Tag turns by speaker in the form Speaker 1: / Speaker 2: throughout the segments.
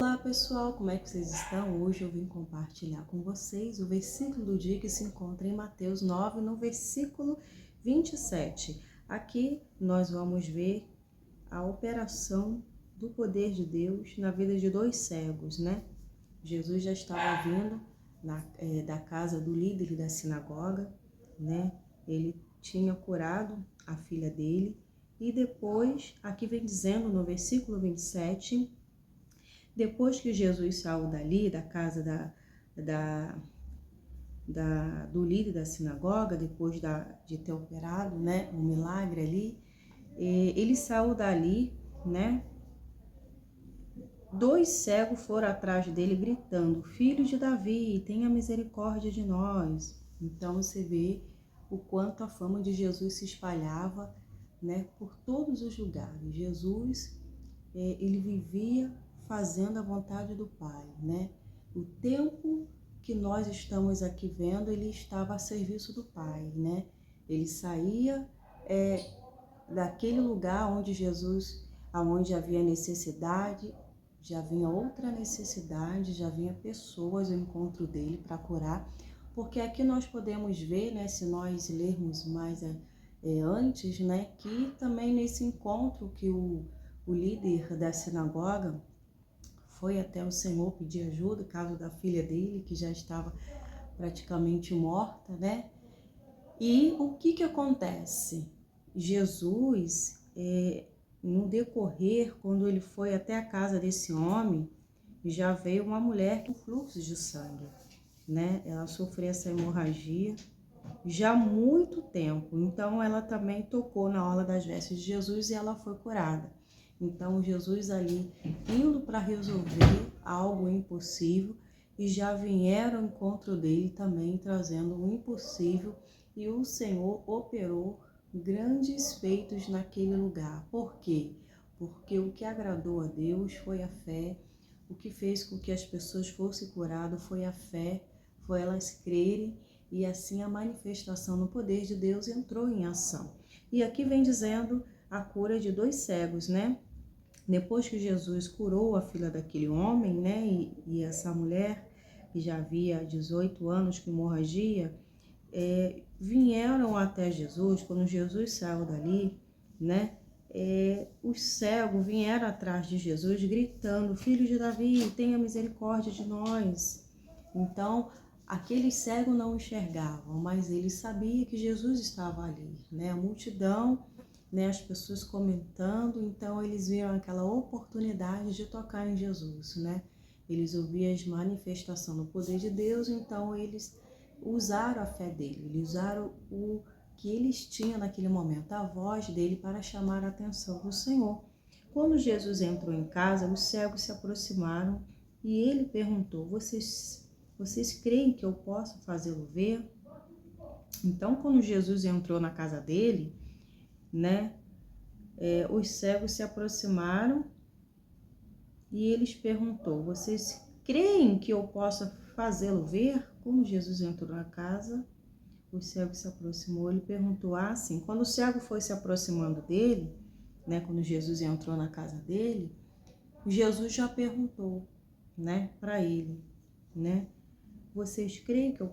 Speaker 1: Olá pessoal, como é que vocês estão? Hoje eu vim compartilhar com vocês o versículo do dia que se encontra em Mateus 9, no versículo 27. Aqui nós vamos ver a operação do poder de Deus na vida de dois cegos, né? Jesus já estava vindo da casa do líder da sinagoga, né? Ele tinha curado a filha dele e depois, aqui vem dizendo no versículo 27, depois que Jesus saiu dali, da casa do líder da sinagoga, depois de ter operado, né, um milagre ali, ele saiu dali, né? Dois cegos foram atrás dele gritando: Filho de Davi, tenha misericórdia de nós. Então você vê o quanto a fama de Jesus se espalhava, né, por todos os lugares. Jesus, ele vivia fazendo a vontade do Pai, né? O tempo que nós estamos aqui vendo, ele estava a serviço do Pai, né? Ele saía daquele lugar onde aonde havia necessidade, já vinha outra necessidade, já vinha pessoas ao encontro dele para curar, porque aqui nós podemos ver, né, se nós lermos mais antes, né, que também nesse encontro que o líder da sinagoga foi até o Senhor pedir ajuda, caso da filha dele, que já estava praticamente morta, né? E o que acontece? Jesus, no decorrer, quando ele foi até a casa desse homem, já veio uma mulher com fluxo de sangue, né? Ela sofreu essa hemorragia já há muito tempo, então ela também tocou na orla das vestes de Jesus e ela foi curada. Então Jesus ali indo para resolver algo impossível e já vieram ao encontro dele também trazendo o impossível e o Senhor operou grandes feitos naquele lugar. Por quê? Porque o que agradou a Deus foi a fé, o que fez com que as pessoas fossem curadas foi a fé, foi elas crerem e assim a manifestação no poder de Deus entrou em ação. E aqui vem dizendo a cura de dois cegos, né? Depois que Jesus curou a filha daquele homem, né? E essa mulher, que já havia 18 anos com hemorragia, vieram até Jesus. Quando Jesus saiu dali, né? Os cegos vieram atrás de Jesus gritando: Filho de Davi, tenha misericórdia de nós. Então, aqueles cegos não enxergavam, mas eles sabiam que Jesus estava ali, né? A multidão, né? As pessoas comentando, então eles viram aquela oportunidade de tocar em Jesus, né? Eles ouviam as manifestações do poder de Deus, então eles usaram a fé dele, eles usaram o que eles tinham naquele momento, a voz dele, para chamar a atenção do Senhor. Quando Jesus entrou em casa, os cegos se aproximaram e ele perguntou: vocês creem que eu posso fazê-lo ver? Então, quando Jesus entrou na casa dele, né, os cegos se aproximaram e eles perguntou: vocês creem que eu possa fazê-lo ver? Quando Jesus entrou na casa, o cego se aproximou, ele perguntou assim. Quando o cego foi se aproximando dele, né, quando Jesus entrou na casa dele, Jesus já perguntou, né, para ele, né, vocês creem que eu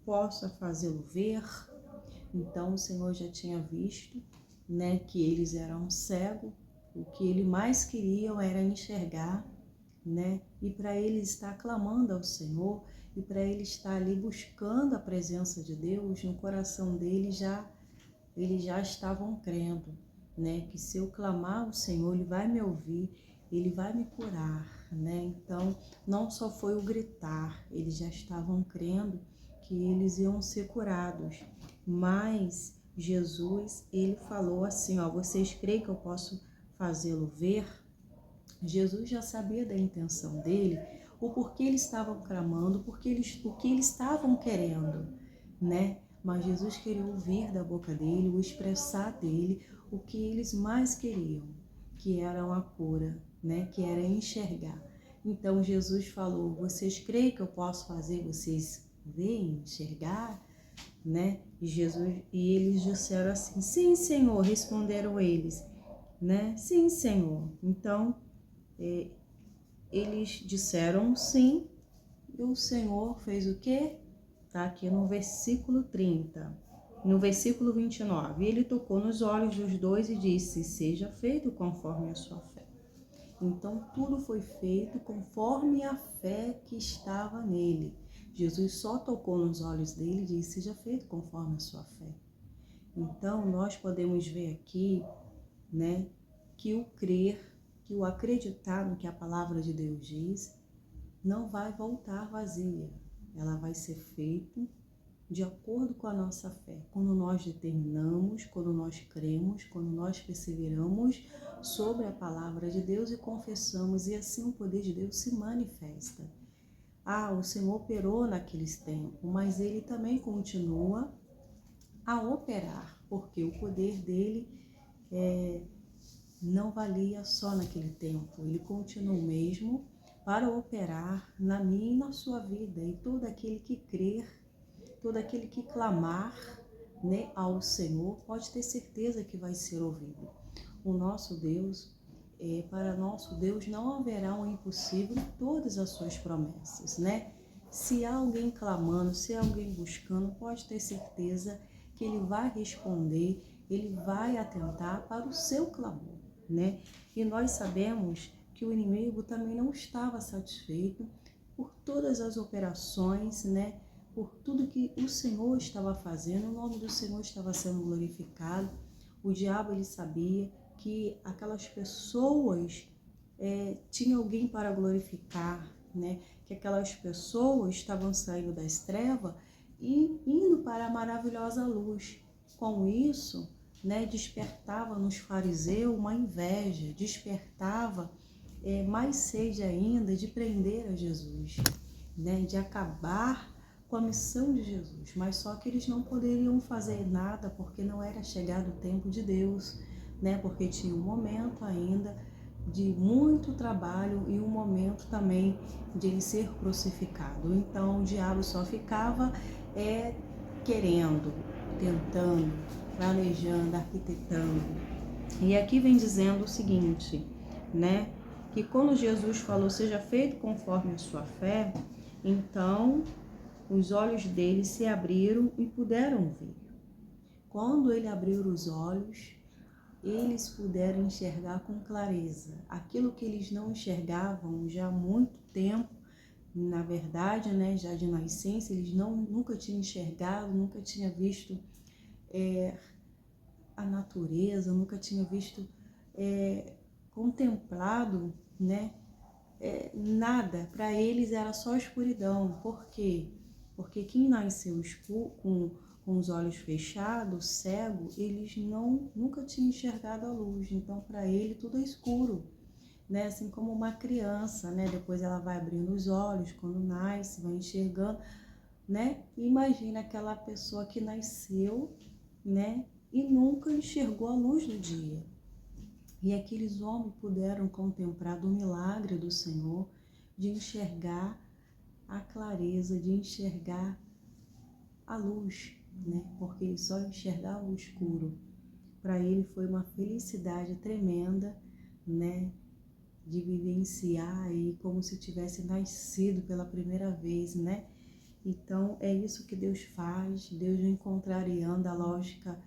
Speaker 1: possa fazê-lo ver? Então o Senhor já tinha visto, né, que eles eram cegos, o que eles mais queriam era enxergar, né, e para eles estar clamando ao Senhor, e para eles estar ali buscando a presença de Deus, no coração deles eles já estavam crendo, né, que se eu clamar ao Senhor, Ele vai me ouvir, Ele vai me curar, né? Então, não só foi o gritar, eles já estavam crendo que eles iam ser curados, mas Jesus, ele falou assim, ó, vocês creem que eu posso fazê-lo ver? Jesus já sabia da intenção dele, o porquê eles estavam clamando, o que eles estavam querendo, né? Mas Jesus queria ouvir da boca dele, o expressar dele, o que eles mais queriam, que era a cura, né? Que era enxergar. Então Jesus falou: vocês creem que eu posso fazer vocês verem, enxergar, né? E eles disseram assim: sim, Senhor, responderam eles, né? Sim, Senhor. Então eles disseram sim, e o Senhor fez o quê? Está aqui no versículo 30. No versículo 29, ele tocou nos olhos dos dois e disse: seja feito conforme a sua fé. Então, tudo foi feito conforme a fé que estava nele. Jesus só tocou nos olhos dele e disse: seja feito conforme a sua fé. Então, nós podemos ver aqui, né, que o crer, que o acreditar no que a palavra de Deus diz, não vai voltar vazia. Ela vai ser feita de acordo com a nossa fé. Quando nós determinamos, quando nós cremos, quando nós perseveramos sobre a palavra de Deus e confessamos, e assim o poder de Deus se manifesta. O Senhor operou naqueles tempos, mas Ele também continua a operar, porque o poder dele não valia só naquele tempo. Ele continua o mesmo para operar na minha e na sua vida, e todo aquele que crer, todo aquele que clamar, né, ao Senhor, pode ter certeza que vai ser ouvido. O nosso Deus, para nosso Deus não haverá um impossível em todas as suas promessas, né? Se há alguém clamando, se há alguém buscando, pode ter certeza que Ele vai responder, Ele vai atentar para o seu clamor, né? E nós sabemos que o inimigo também não estava satisfeito por todas as operações, né? Por tudo que o Senhor estava fazendo, o nome do Senhor estava sendo glorificado. O diabo, ele sabia que aquelas pessoas tinham alguém para glorificar, né? Que aquelas pessoas estavam saindo das trevas e indo para a maravilhosa luz. Com isso, né, despertava nos fariseus uma inveja, despertava mais sede ainda de prender a Jesus, né, de acabar com a missão de Jesus, mas só que eles não poderiam fazer nada porque não era chegado o tempo de Deus, né, porque tinha um momento ainda de muito trabalho e um momento também de ele ser crucificado. Então o diabo só ficava querendo, tentando, planejando, arquitetando. E aqui vem dizendo o seguinte, né, que quando Jesus falou seja feito conforme a sua fé, então os olhos deles se abriram e puderam ver. Quando ele abriu os olhos, eles puderam enxergar com clareza aquilo que eles não enxergavam já há muito tempo. Na verdade, né, já de nascença, eles nunca tinham enxergado, nunca tinham visto a natureza, nunca tinham visto, contemplado, né, nada. Para eles era só escuridão. Por quê? Porque quem nasceu com os olhos fechados, cego, eles nunca tinham enxergado a luz. Então, para ele, tudo é escuro, né? Assim como uma criança, né? Depois ela vai abrindo os olhos, quando nasce, vai enxergando, né? Imagina aquela pessoa que nasceu, né? E nunca enxergou a luz do dia. E aqueles homens puderam contemplar do milagre do Senhor, de enxergar a clareza, de enxergar a luz, né? Porque ele só enxergava o escuro. Para ele foi uma felicidade tremenda, né? De vivenciar aí como se tivesse nascido pela primeira vez, né? Então é isso que Deus faz. Deus vem contrariando a lógica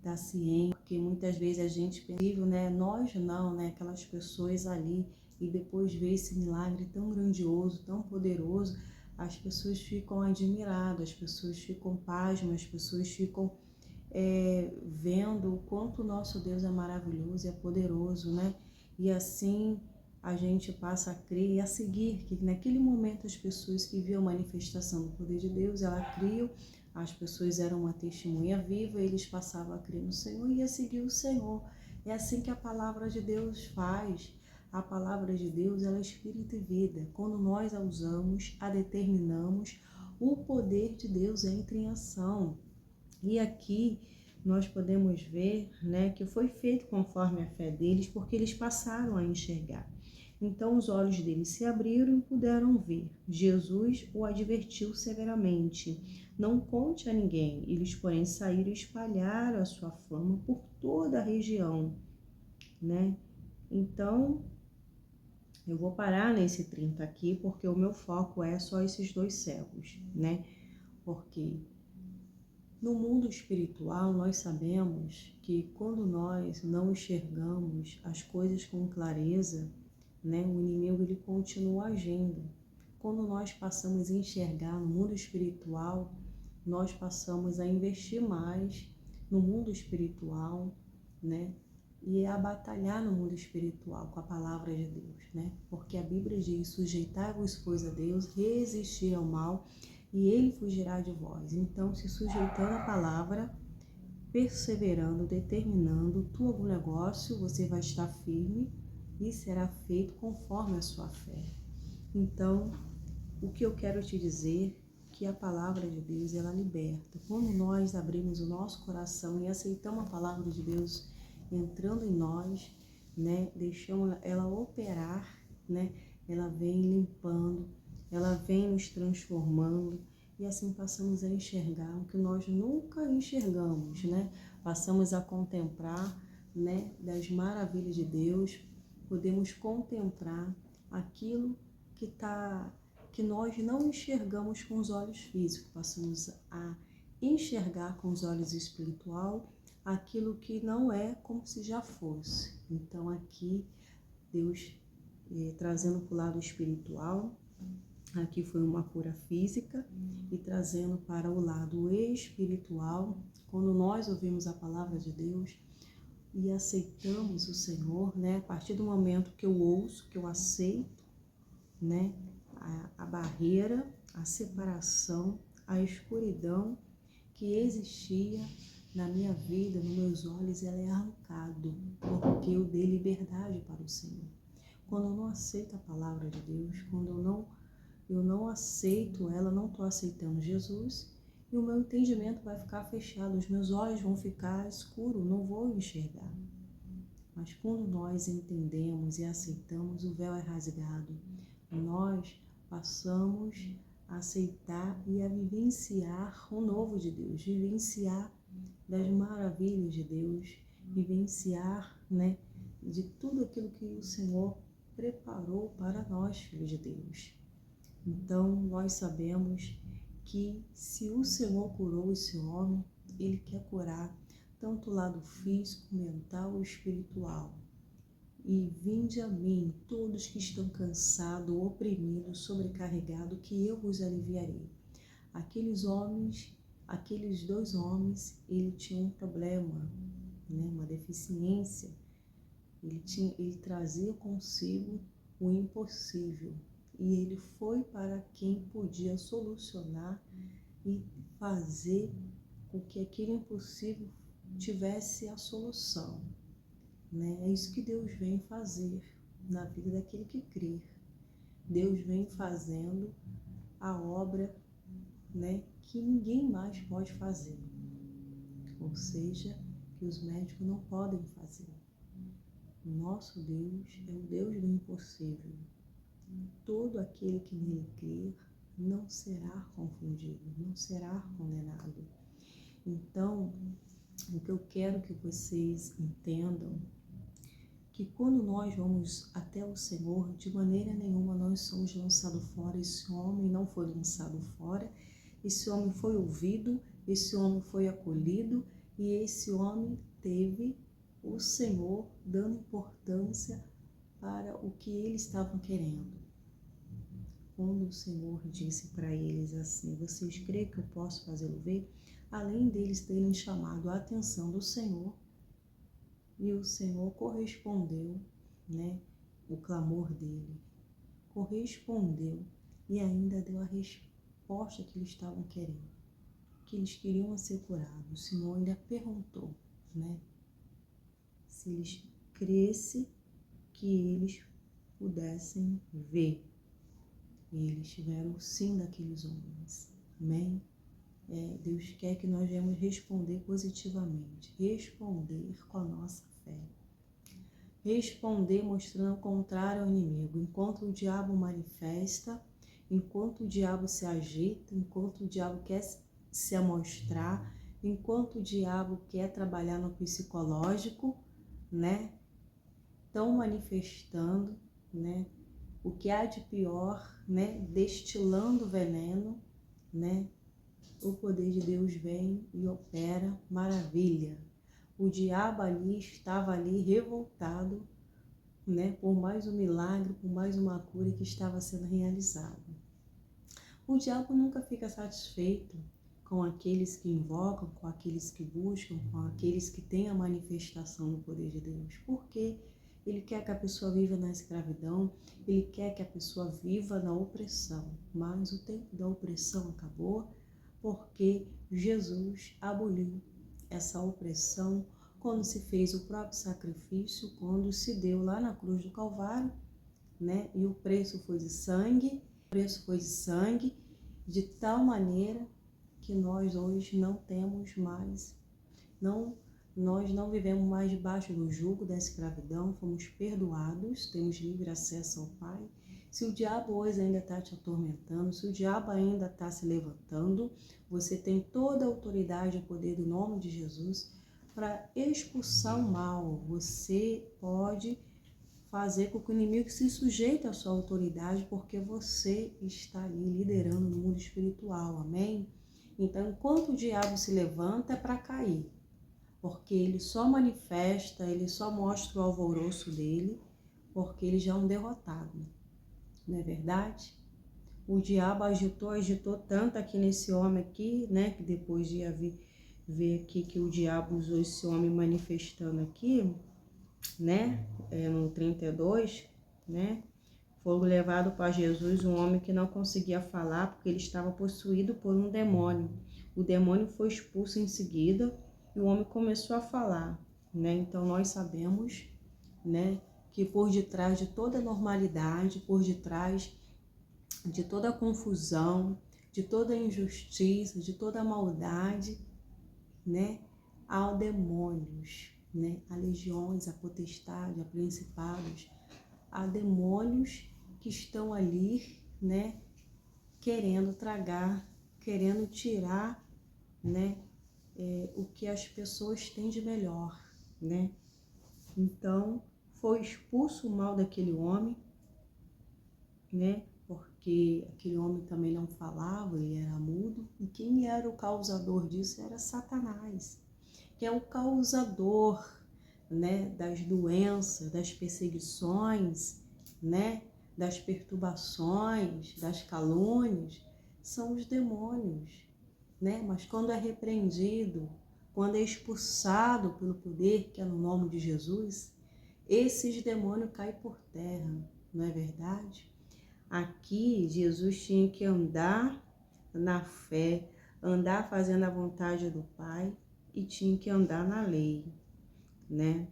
Speaker 1: da ciência, porque muitas vezes a gente pensa, né? Nós não, né? Aquelas pessoas ali, e depois vê esse milagre tão grandioso, tão poderoso, as pessoas ficam admiradas, as pessoas ficam pasmas, as pessoas ficam vendo o quanto o nosso Deus é maravilhoso e é poderoso, né? E assim a gente passa a crer e a seguir, que naquele momento as pessoas que viam a manifestação do poder de Deus, elas criam, as pessoas eram uma testemunha viva, eles passavam a crer no Senhor e a seguir o Senhor. É assim que a palavra de Deus faz. A palavra de Deus, ela é espírito e vida. Quando nós a usamos, a determinamos, o poder de Deus entra em ação. E aqui nós podemos ver, né, que foi feito conforme a fé deles, porque eles passaram a enxergar. Então os olhos deles se abriram e puderam ver. Jesus o advertiu severamente: não conte a ninguém. Eles, porém, saíram e espalharam a sua fama por toda a região, né? Então Eu vou parar nesse 30 aqui, porque o meu foco é só esses 2 cegos, né? Porque no mundo espiritual nós sabemos que quando nós não enxergamos as coisas com clareza, né, o inimigo ele continua agindo. Quando nós passamos a enxergar no mundo espiritual, nós passamos a investir mais no mundo espiritual, né? E a batalhar no mundo espiritual com a palavra de Deus, né? Porque a Bíblia diz: sujeitai-vos, pois, a Deus, resistir ao mal, e ele fugirá de vós. Então, se sujeitando à palavra, perseverando, determinando algum negócio, você vai estar firme e será feito conforme a sua fé. Então, o que eu quero te dizer que a palavra de Deus, ela liberta. Quando nós abrimos o nosso coração e aceitamos a palavra de Deus entrando em nós, né, deixamos ela operar, né, ela vem limpando, ela vem nos transformando e assim passamos a enxergar o que nós nunca enxergamos, né? Passamos a contemplar, né, das maravilhas de Deus, podemos contemplar aquilo que nós não enxergamos com os olhos físicos, passamos a enxergar com os olhos espiritual aquilo que não é como se já fosse. Então aqui Deus trazendo para o lado espiritual, aqui foi uma cura física, e trazendo para o lado espiritual, quando nós ouvimos a palavra de Deus e aceitamos o Senhor, né? A partir do momento que eu ouço, que eu aceito, né? A barreira, a separação, a escuridão que existia na minha vida, nos meus olhos, ela é arrancado, porque eu dei liberdade para o Senhor. Quando eu não aceito a palavra de Deus, quando eu não aceito ela, não estou aceitando Jesus, e o meu entendimento vai ficar fechado, os meus olhos vão ficar escuros, não vou enxergar. Mas quando nós entendemos e aceitamos, o véu é rasgado. Nós passamos a aceitar e a vivenciar o novo de Deus, vivenciar das maravilhas de Deus, vivenciar, né, de tudo aquilo que o Senhor preparou para nós, filhos de Deus. Então, nós sabemos que se o Senhor curou esse homem, Ele quer curar tanto o lado físico, mental e espiritual. E vinde a mim, todos que estão cansados, oprimidos, sobrecarregados, que eu vos aliviarei. Aqueles 2 homens, ele tinha um problema, né, uma deficiência. Ele trazia consigo o impossível. E ele foi para quem podia solucionar e fazer com que aquele impossível tivesse a solução, né? É isso que Deus vem fazer na vida daquele que crê. Deus vem fazendo a obra, né, que ninguém mais pode fazer. Ou seja, que os médicos não podem fazer. O nosso Deus é o Deus do impossível. Todo aquele que nele crer não será confundido, não será condenado. Então, o que eu quero que vocês entendam, que quando nós vamos até o Senhor, de maneira nenhuma nós somos lançados fora. Esse homem não foi lançado fora, esse homem foi ouvido, esse homem foi acolhido, e esse homem teve o Senhor dando importância para o que eles estavam querendo. Quando o Senhor disse para eles assim: vocês creem que eu posso fazê-lo ver? Além deles terem chamado a atenção do Senhor, e o Senhor correspondeu, né, o clamor dele, correspondeu e ainda deu a resposta que eles estavam querendo, que eles queriam ser curados. O Senhor ainda perguntou, né, se eles crescem que eles pudessem ver. E eles tiveram o sim daqueles homens. Amém? Deus quer que nós venhamos responder positivamente, responder com a nossa fé, responder mostrando o contrário ao inimigo. Enquanto o diabo manifesta, enquanto o diabo se agita, enquanto o diabo quer se amostrar, enquanto o diabo quer trabalhar no psicológico, né? Estão manifestando, né, o que há de pior, né, destilando veneno, né, o poder de Deus vem e opera maravilha. O diabo ali estava ali revoltado, né, por mais um milagre, por mais uma cura que estava sendo realizada. O diabo nunca fica satisfeito com aqueles que invocam, com aqueles que buscam, com aqueles que têm a manifestação do poder de Deus. Porque ele quer que a pessoa viva na escravidão, ele quer que a pessoa viva na opressão. Mas o tempo da opressão acabou porque Jesus aboliu essa opressão quando se fez o próprio sacrifício, quando se deu lá na cruz do Calvário, né? E o preço foi de sangue, de tal maneira que nós hoje não temos mais, nós não vivemos mais debaixo do jugo da escravidão, fomos perdoados, temos livre acesso ao Pai. Se o diabo hoje ainda está te atormentando, se o diabo ainda está se levantando, você tem toda a autoridade e poder do nome de Jesus para expulsar o mal. Você pode fazer com que o inimigo se sujeite à sua autoridade, porque você está ali liderando no mundo espiritual, amém? Então, enquanto o diabo se levanta, é para cair, porque ele só manifesta, ele só mostra o alvoroço dele, porque ele já é um derrotado, não é verdade? O diabo agitou tanto aqui nesse homem aqui, né, que depois de ver aqui que o diabo usou esse homem manifestando aqui, né, no 32, né, foi levado para Jesus um homem que não conseguia falar porque ele estava possuído por um demônio. O demônio foi expulso em seguida e o homem começou a falar, né? Então nós sabemos, né, que por detrás de toda normalidade, por detrás de toda confusão, de toda injustiça, de toda maldade, né, há demônios, né? Há legiões, há potestade, há principados, há demônios que estão ali, né, querendo tragar, querendo tirar, né, o que as pessoas têm de melhor, né? Então, foi expulso o mal daquele homem, né? Porque aquele homem também não falava, ele era mudo. E quem era o causador disso era Satanás, que é o causador, né, das doenças, das perseguições, né, das perturbações, das calúnias, são os demônios, né? Mas quando é repreendido, quando é expulsado pelo poder que é no nome de Jesus, esses demônios caem por terra, não é verdade? Aqui Jesus tinha que andar na fé, andar fazendo a vontade do Pai e tinha que andar na lei, né?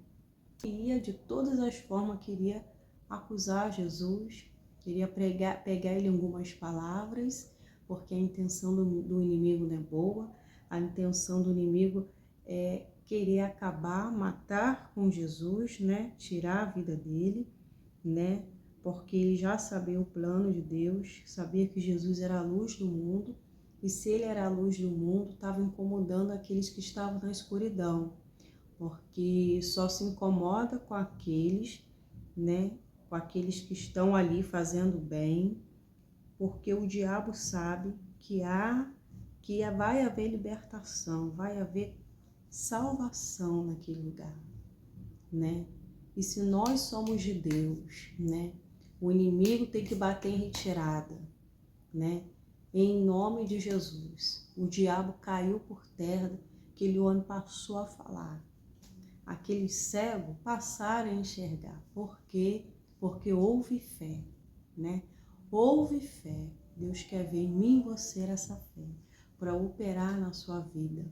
Speaker 1: Queria de todas as formas, queria acusar Jesus, queria pegar ele algumas palavras, porque a intenção do inimigo não é boa, a intenção do inimigo é querer acabar, matar com Jesus, né? Tirar a vida dele, né? Porque ele já sabia o plano de Deus, sabia que Jesus era a luz do mundo, e se ele era a luz do mundo, estava incomodando aqueles que estavam na escuridão, porque só se incomoda com aqueles, né, com aqueles que estão ali fazendo bem, porque o diabo sabe que vai haver libertação, vai haver salvação naquele lugar, né? E se nós somos de Deus, né, o inimigo tem que bater em retirada, né? Em nome de Jesus. O diabo caiu por terra, aquele homem passou a falar. Aqueles cegos passaram a enxergar. Por quê? Porque houve fé, né? Houve fé. Deus quer ver em mim e você essa fé para operar na sua vida,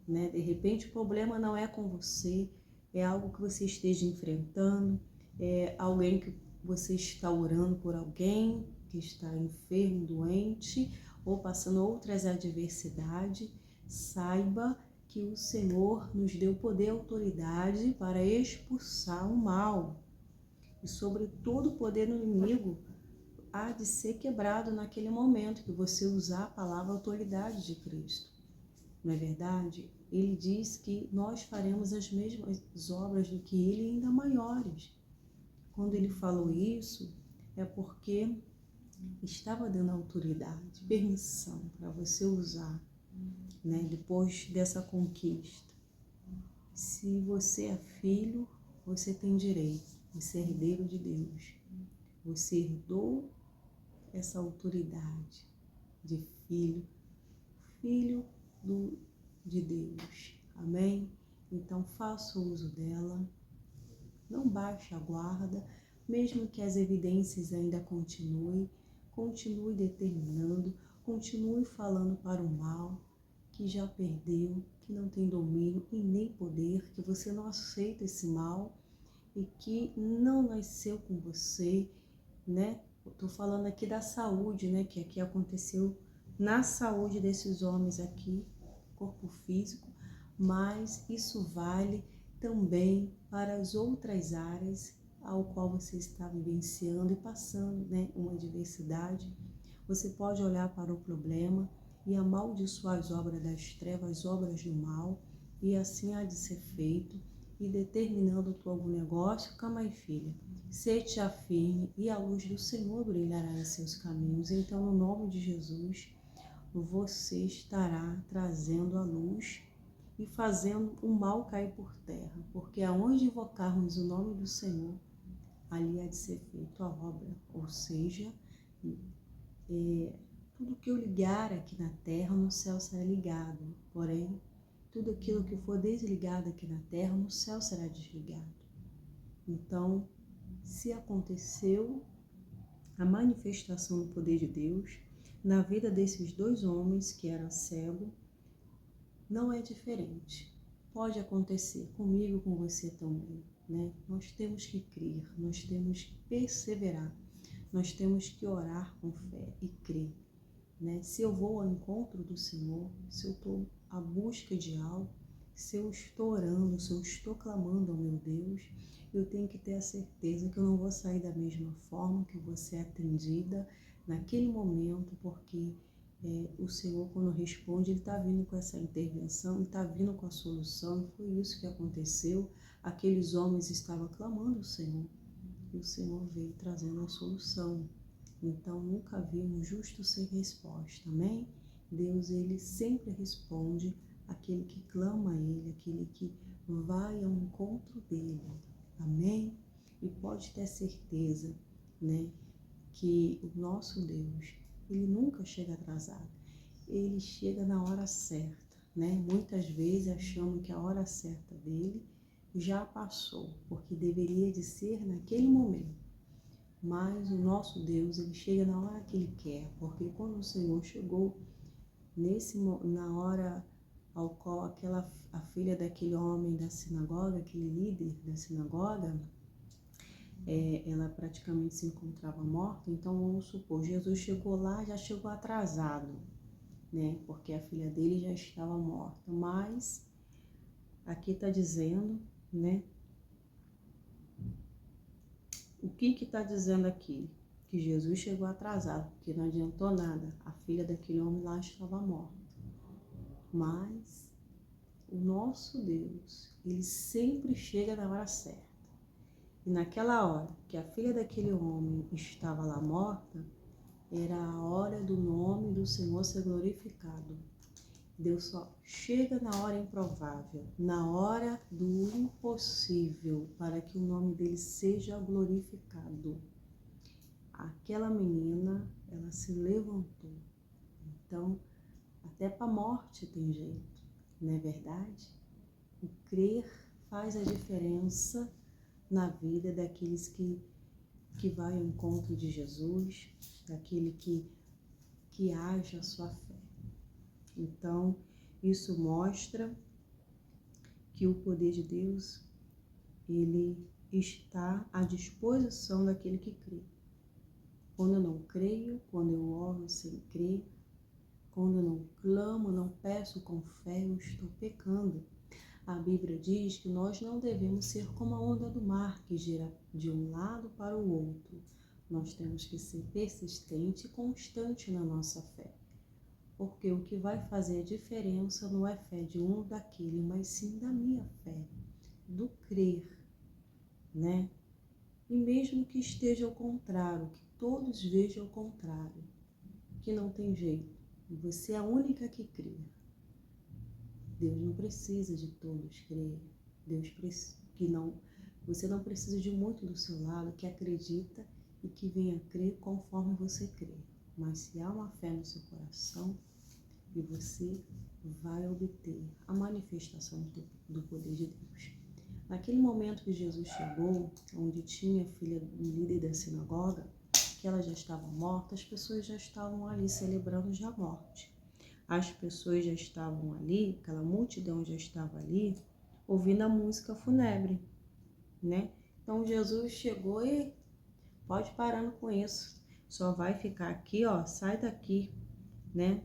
Speaker 1: né? De repente o problema não é com você, é algo que você esteja enfrentando, é alguém que você está orando por alguém que está enfermo, doente ou passando outras adversidades. Saiba que o Senhor nos deu poder e autoridade para expulsar o mal. E sobre todo o poder do inimigo há de ser quebrado naquele momento que você usar a palavra autoridade de Cristo. Não é verdade? Ele diz que nós faremos as mesmas obras do que ele, ainda maiores. Quando ele falou isso, é porque estava dando autoridade, permissão para você usar, né? Depois dessa conquista. Se você é filho, você tem direito de ser herdeiro de Deus. Você herdou essa autoridade de filho, filho de Deus. Amém? Então faça uso dela, não baixe a guarda, mesmo que as evidências ainda continuem, continue determinando, continue falando para o mal, que já perdeu, que não tem domínio e nem poder, que você não aceita esse mal e que não nasceu com você, né? Estou falando aqui da saúde, né? Que aqui aconteceu na saúde desses homens aqui, corpo físico, mas isso vale também para as outras áreas ao qual você está vivenciando e passando, né? Uma adversidade. Você pode olhar para o problema e amaldiçoar as obras das trevas, as obras do mal, e assim há de ser feito, e determinando tu algum negócio, calma aí, filha, sede firme, e a luz do Senhor brilhará em seus caminhos. Então, no nome de Jesus, você estará trazendo a luz e fazendo o mal cair por terra, porque aonde invocarmos o nome do Senhor, ali há de ser feita a obra, ou seja, tudo que eu ligar aqui na terra, no céu será ligado. Porém, tudo aquilo que for desligado aqui na terra, no céu será desligado. Então, se aconteceu a manifestação do poder de Deus na vida desses dois homens que eram cegos, não é diferente. Pode acontecer comigo, com você também, né? Nós temos que crer, nós temos que perseverar, nós temos que orar com fé e crer. Né? Se eu vou ao encontro do Senhor, se eu estou à busca de algo, se eu estou orando, se eu estou clamando ao meu Deus, eu tenho que ter a certeza que eu não vou sair da mesma forma, que eu vou ser atendida naquele momento, porque o Senhor, quando responde, Ele está vindo com essa intervenção, Ele está vindo com a solução, e foi isso que aconteceu. Aqueles homens estavam clamando ao Senhor, e o Senhor veio trazendo a solução. Então, nunca vi um justo sem resposta, amém? Deus, Ele sempre responde aquele que clama a Ele, aquele que vai ao encontro dEle, amém? E pode ter certeza, né, que o nosso Deus, Ele nunca chega atrasado, Ele chega na hora certa, né? Muitas vezes achamos que a hora certa dEle já passou, porque deveria de ser naquele momento. Mas o nosso Deus, Ele chega na hora que Ele quer, porque quando o Senhor chegou na hora ao qual a filha daquele homem da sinagoga, aquele líder da sinagoga, ela praticamente se encontrava morta. Então vamos supor, Jesus chegou lá, já chegou atrasado, né? Porque a filha dele já estava morta. Mas aqui está dizendo, né? O que está dizendo aqui? Que Jesus chegou atrasado, porque não adiantou nada. A filha daquele homem lá estava morta. Mas o nosso Deus, Ele sempre chega na hora certa. E naquela hora que a filha daquele homem estava lá morta, era a hora do nome do Senhor ser glorificado. Deus só chega na hora improvável, na hora do impossível, para que o nome dele seja glorificado. Aquela menina, ela se levantou. Então, até para a morte tem jeito, não é verdade? O crer faz a diferença na vida daqueles que vai ao encontro de Jesus, daquele que age a sua fé. Então, isso mostra que o poder de Deus, ele está à disposição daquele que crê. Quando eu não creio, quando eu oro sem crer, quando eu não clamo, não peço com fé, eu estou pecando. A Bíblia diz que nós não devemos ser como a onda do mar, que gira de um lado para o outro. Nós temos que ser persistente e constante na nossa fé. Porque o que vai fazer a diferença não é fé de um ou daquele, mas sim da minha fé, do crer, né? E mesmo que esteja ao contrário, que todos vejam ao contrário, que não tem jeito, você é a única que crê. Deus não precisa de todos crer. Você não precisa de muito do seu lado que acredita e que venha crer conforme você crê. Mas se há uma fé no seu coração, e você vai obter a manifestação do poder de Deus. Naquele momento que Jesus chegou, onde tinha a filha do líder da sinagoga, que ela já estava morta, as pessoas já estavam ali celebrando já a morte. As pessoas já estavam ali, aquela multidão já estava ali, ouvindo a música fúnebre, né? Então Jesus chegou e pode parando com isso, só vai ficar aqui, ó, sai daqui, né?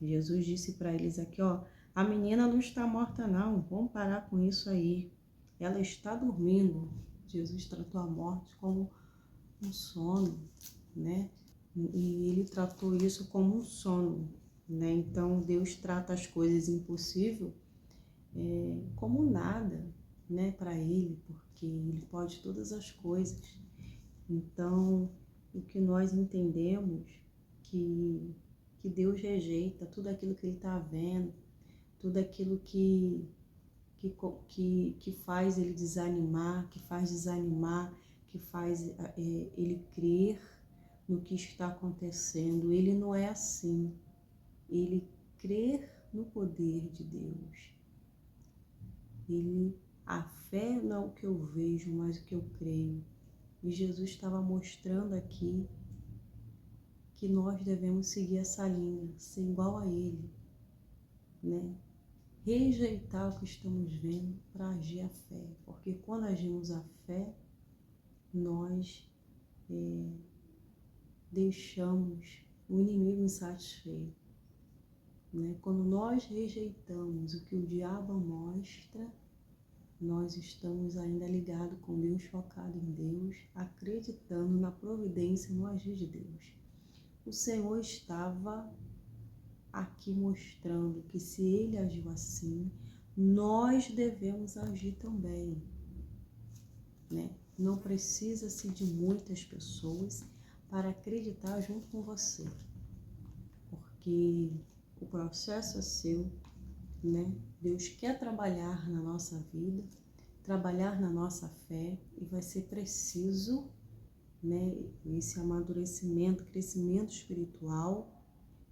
Speaker 1: Jesus disse para eles aqui, ó, a menina não está morta não, vamos parar com isso aí. Ela está dormindo. Jesus tratou a morte como um sono, né? E ele tratou isso como um sono, né? Então Deus trata as coisas impossíveis como nada, né? Para ele, porque ele pode todas as coisas. Então, o que nós entendemos que Deus rejeita tudo aquilo que ele está vendo, tudo aquilo que faz ele desanimar, que faz ele crer no que está acontecendo. Ele não é assim. Ele crer no poder de Deus. A fé não é o que eu vejo, mas o que eu creio. E Jesus estava mostrando aqui que nós devemos seguir essa linha, ser igual a Ele, né? Rejeitar o que estamos vendo para agir a fé, porque quando agimos a fé, nós deixamos o inimigo insatisfeito, né? Quando nós rejeitamos o que o diabo mostra, nós estamos ainda ligados com Deus, focado em Deus, acreditando na providência e no agir de Deus. O Senhor estava aqui mostrando que se Ele agiu assim, nós devemos agir também, né? Não precisa-se de muitas pessoas para acreditar junto com você, porque o processo é seu, né? Deus quer trabalhar na nossa vida, trabalhar na nossa fé, e vai ser preciso, né, esse amadurecimento, crescimento espiritual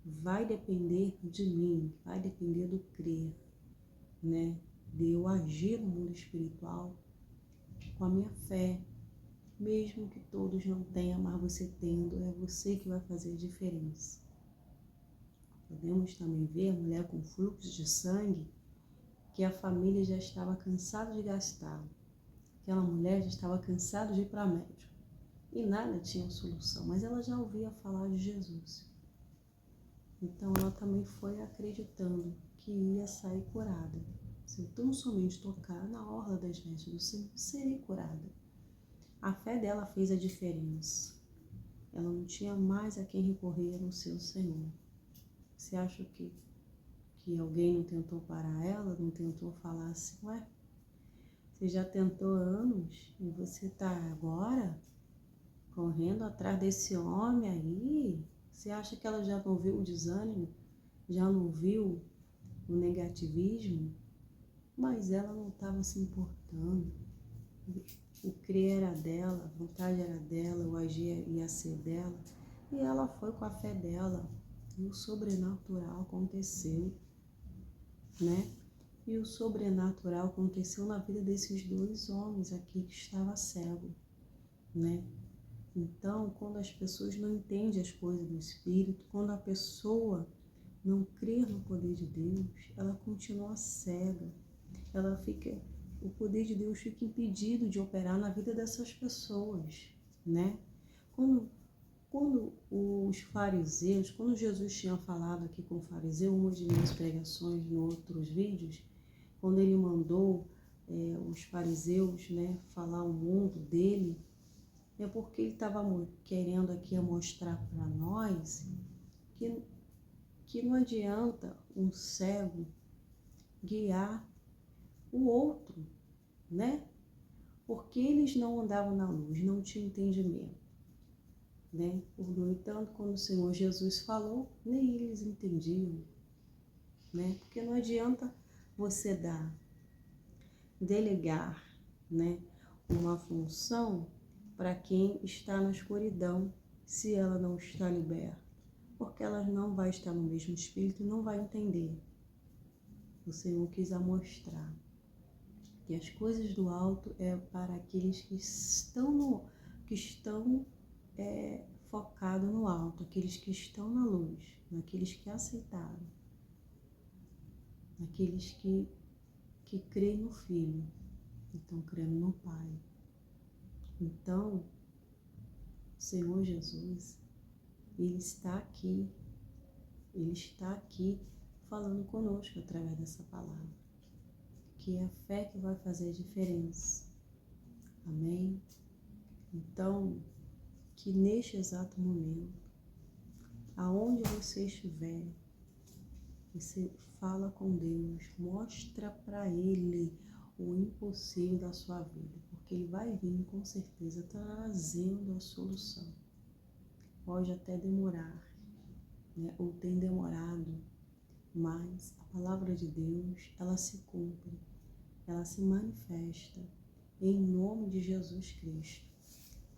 Speaker 1: vai depender de mim, vai depender do crer, né, de eu agir no mundo espiritual com a minha fé, mesmo que todos não tenham, mas você tendo, é você que vai fazer a diferença. Podemos também ver a mulher com fluxo de sangue, que a família já estava cansada de gastar, aquela mulher já estava cansada de ir para médico. E nada tinha solução, mas ela já ouvia falar de Jesus. Então ela também foi acreditando que ia sair curada. Se eu tão somente tocar na orla das vestes do Senhor, serei curada. A fé dela fez a diferença. Ela não tinha mais a quem recorrer a não ser o Senhor. Você acha que alguém não tentou parar ela, não tentou falar assim, ué, você já tentou há anos e você está agora correndo atrás desse homem aí? Você acha que ela já não viu o desânimo? Já não viu o negativismo? Mas ela não estava se importando. O crer era dela, a vontade era dela, o agir ia ser dela. E ela foi com a fé dela. E o sobrenatural aconteceu, né? E o sobrenatural aconteceu na vida desses dois homens aqui que estava cego, né? Então, quando as pessoas não entendem as coisas do Espírito, quando a pessoa não crê no poder de Deus, ela continua cega. O poder de Deus fica impedido de operar na vida dessas pessoas, né? Quando os fariseus, quando Jesus tinha falado aqui com o fariseu, uma de minhas pregações em outros vídeos, quando ele mandou os fariseus, né, falar o mundo dele, é porque ele estava querendo aqui mostrar para nós que não adianta um cego guiar o outro, né? porque eles não andavam na luz, não tinham entendimento, né? No entanto, quando o Senhor Jesus falou, nem eles entendiam, né? Porque não adianta você delegar, né, uma função para quem está na escuridão, se ela não está liberta, porque ela não vai estar no mesmo espírito e não vai entender. O Senhor quis mostrar que as coisas do alto é para aqueles que estão focados no alto, aqueles que estão na luz, naqueles que aceitaram, naqueles que creem no Filho, e estão crendo no Pai. Então, o Senhor Jesus, Ele está aqui falando conosco através dessa palavra, que é a fé que vai fazer a diferença. Amém? Então, que neste exato momento, aonde você estiver, você fala com Deus, mostra para Ele o impossível da sua vida, porque Ele vai vir com certeza trazendo a solução. Pode até demorar, né? Ou tem demorado, mas a palavra de Deus, ela se cumpre, ela se manifesta em nome de Jesus Cristo.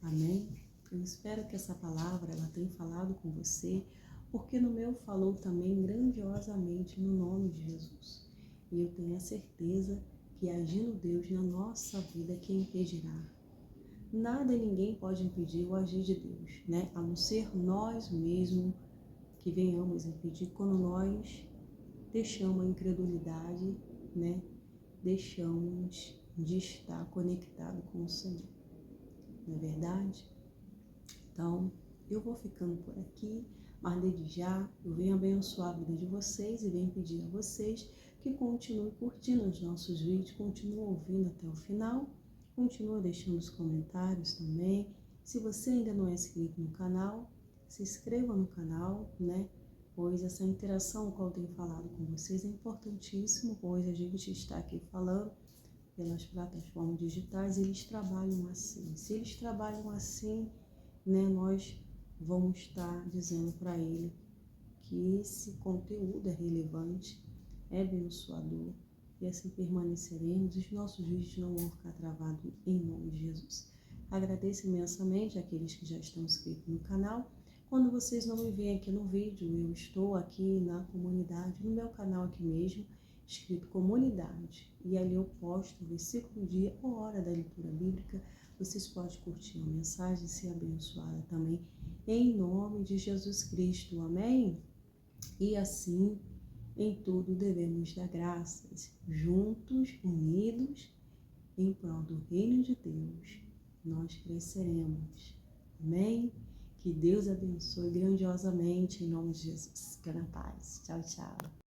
Speaker 1: Amém? Eu espero que essa palavra ela tenha falado com você, porque no meu falou também grandiosamente no nome de Jesus. E eu tenho a certeza que agindo Deus na nossa vida, quem impedirá? Nada e ninguém pode impedir o agir de Deus, né? A não ser nós mesmos que venhamos impedir quando nós deixamos a incredulidade, né? Deixamos de estar conectado com o Senhor. Não é verdade? Então, eu vou ficando por aqui, mas desde já eu venho abençoar a vida de vocês e venho pedir a vocês que continuem curtindo os nossos vídeos, continuem ouvindo até o final, continuem deixando os comentários também. Se você ainda não é inscrito no canal, se inscreva no canal, né? Pois essa interação que eu tenho falado com vocês é importantíssimo, pois a gente está aqui falando pelas plataformas digitais, eles trabalham assim. Se eles trabalham assim, né, nós vamos estar dizendo para ele que esse conteúdo é relevante, é abençoador, e assim permaneceremos. Os nossos vídeos não vão ficar travados em nome de Jesus. Agradeço imensamente àqueles que já estão inscritos no canal. Quando vocês não me veem aqui no vídeo, eu estou aqui na comunidade, no meu canal aqui mesmo, escrito comunidade, e ali eu posto o versículo do dia ou hora da leitura bíblica. Vocês podem curtir a mensagem e ser abençoada também, em nome de Jesus Cristo, amém? E assim, em tudo devemos dar graças, juntos, unidos, em prol do reino de Deus, nós cresceremos, amém? Que Deus abençoe grandiosamente, em nome de Jesus. Fica na paz. Tchau, tchau.